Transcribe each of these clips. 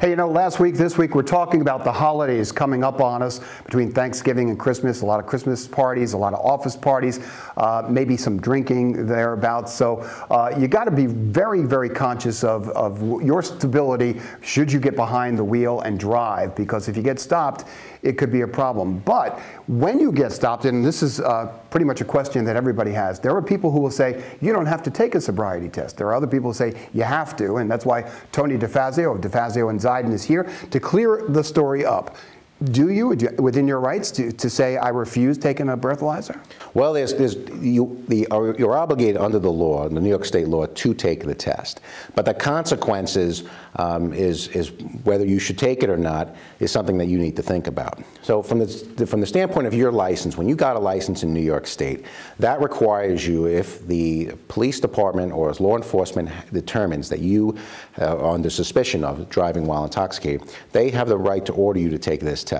Hey, you know, this week, we're talking about the holidays coming up on us between Thanksgiving and Christmas. A lot of Christmas parties, a lot of office parties, maybe some drinking thereabouts. So you got to be very, very conscious of your stability should you get behind the wheel and drive, because if you get stopped, it could be a problem. But when you get stopped, and this is pretty much a question that everybody has, there are people who will say, you don't have to take a sobriety test. There are other people who say, you have to, and that's why Tony DeFazio of DeFazio and Ziden is here to clear the story up. Do you, within your rights, to say, I refuse taking a breathalyzer? Well, you're obligated under the law, the New York State law, to take the test. But the consequences is whether you should take it or not is something that you need to think about. So from the standpoint of your license, when you got a license in New York State, that requires you, if the police department or law enforcement determines that you are under suspicion of driving while intoxicated, they have the right to order you to take this test.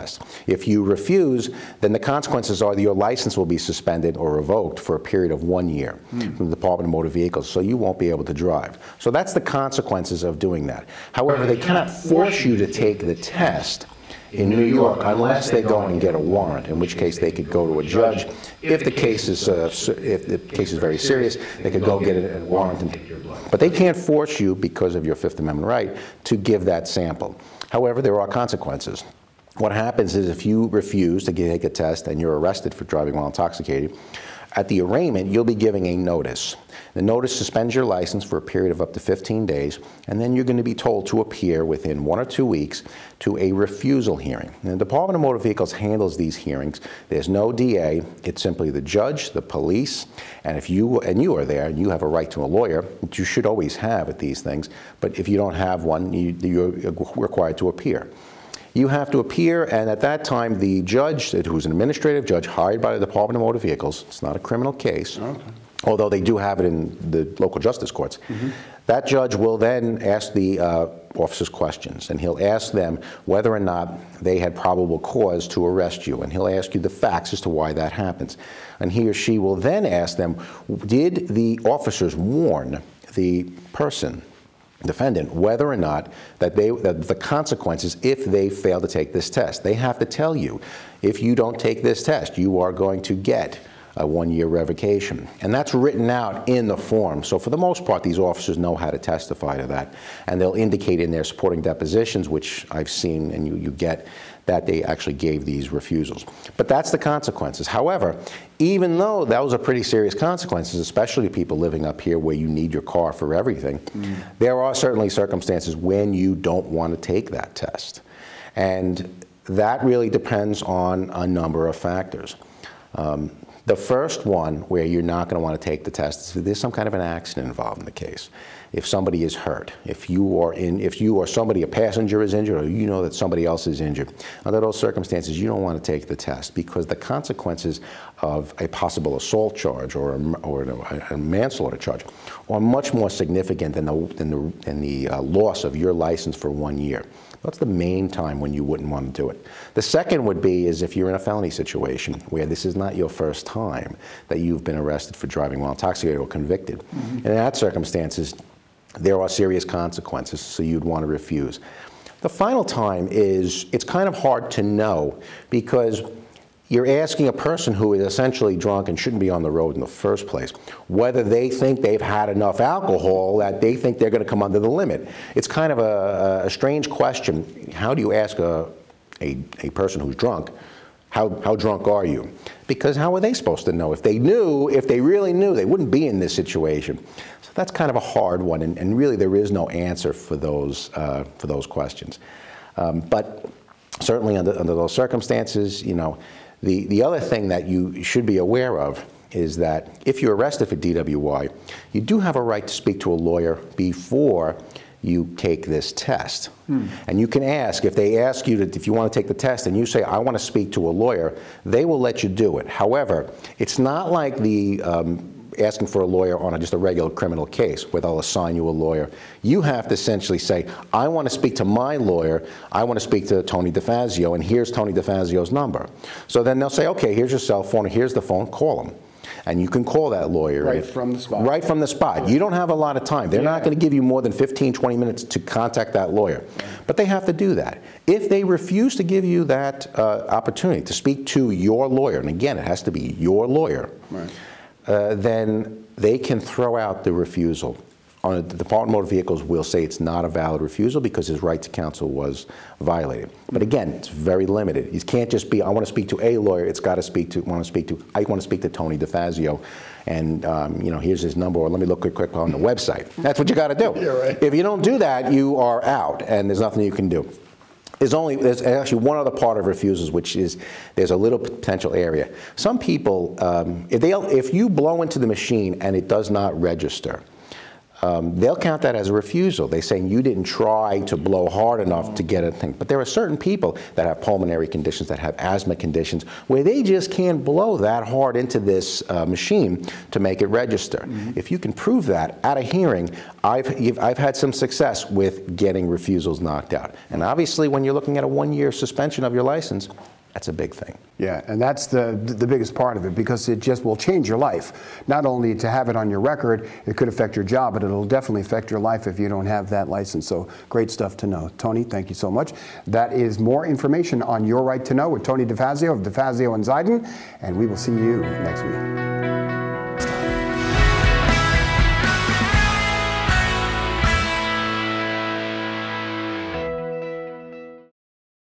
If you refuse, then the consequences are that your license will be suspended or revoked for a period of 1 year from the Department of Motor Vehicles, so you won't be able to drive. So that's the consequences of doing that. However, they cannot force you to take the test in New York unless they go and get a warrant, in which case they could go to a judge. If the case is very serious, they could go get a warrant and take your blood. But they can't force you, because of your Fifth Amendment right, to give that sample. However, there are consequences. What happens is, if you refuse to take a test and you're arrested for driving while intoxicated, at the arraignment, you'll be giving a notice. The notice suspends your license for a period of up to 15 days, and then you're going to be told to appear within 1 or 2 weeks to a refusal hearing. And the Department of Motor Vehicles handles these hearings. There's no DA. It's simply the judge, the police, and if you are there and you have a right to a lawyer, which you should always have at these things, but if you don't have one, you're required to appear. You have to appear, and at that time, the judge, who's an administrative judge hired by the Department of Motor Vehicles, it's not a criminal case, although they do have it in the local justice courts, that judge will then ask the officers questions, and he'll ask them whether or not they had probable cause to arrest you, and he'll ask you the facts as to why that happens. And he or she will then ask them, did the officers warn the person, defendant, whether or not that the consequences if they fail to take this test. They have to tell you, if you don't take this test, you are going to get a 1-year revocation. And that's written out in the form. So for the most part, these officers know how to testify to that. And they'll indicate in their supporting depositions, which I've seen and you get, that they actually gave these refusals. But that's the consequences. However, even though those are pretty serious consequences, especially to people living up here where you need your car for everything, there are certainly circumstances when you don't want to take that test. And that really depends on a number of factors. The first one where you're not going to want to take the test is if there's some kind of an accident involved in the case. If somebody is hurt, if you or somebody, a passenger is injured, or you know that somebody else is injured, under those circumstances, you don't want to take the test, because the consequences of a possible assault charge or a manslaughter charge are much more significant than the loss of your license for 1 year. That's the main time when you wouldn't want to do it. The second would be is if you're in a felony situation where this is not your first time that you've been arrested for driving while intoxicated or convicted. And in that circumstances, there are serious consequences, so you'd want to refuse. The final time is, it's kind of hard to know, because you're asking a person who is essentially drunk and shouldn't be on the road in the first place whether they think they've had enough alcohol that they think they're going to come under the limit. It's kind of a strange question. How do you ask a person who's drunk, how drunk are you? Because how are they supposed to know? If they really knew, they wouldn't be in this situation. So that's kind of a hard one, and really there is no answer for those questions. But certainly under those circumstances, you know, the other thing that you should be aware of is that if you're arrested for DWI, you do have a right to speak to a lawyer before you take this test. And you can ask, if they ask you if you want to take the test and you say, I want to speak to a lawyer, they will let you do it. However, it's not like the asking for a lawyer on just a regular criminal case where they'll assign you a lawyer. You have to essentially say, I want to speak to my lawyer, I want to speak to Tony DeFazio, and here's Tony DeFazio's number. So then they'll say, okay, here's your cell phone, here's the phone, call him. and you can call that lawyer. Right from the spot. Right from the spot. You don't have a lot of time. They're not going to give you more than 15, 20 minutes to contact that lawyer. But they have to do that. If they refuse to give you that opportunity to speak to your lawyer, and again, it has to be your lawyer, then they can throw out the refusal. The Department of Motor Vehicles will say it's not a valid refusal because his right to counsel was violated. But again, it's very limited. You can't just be, I want to speak to a lawyer. It's got to speak to, I want to speak to Tony DeFazio, and you know, here's his number, or let me look quick on the website. That's what you got to do. Right. If you don't do that, you are out, and there's nothing you can do. There's actually one other part of refusals, which is there's a little potential area. Some people, if you blow into the machine and it does not register, they'll count that as a refusal. They're saying you didn't try to blow hard enough to get a thing. But there are certain people that have pulmonary conditions, that have asthma conditions, where they just can't blow that hard into this machine to make it register. If you can prove that at a hearing, I've had some success with getting refusals knocked out. And obviously, when you're looking at a 1-year suspension of your license, that's a big thing. Yeah, and that's the biggest part of it, because it just will change your life. Not only to have it on your record, it could affect your job, but it'll definitely affect your life if you don't have that license. So great stuff to know. Tony, thank you so much. That is more information on Your Right to Know with Tony DeFazio of DeFazio & Zeiden, and we will see you next week.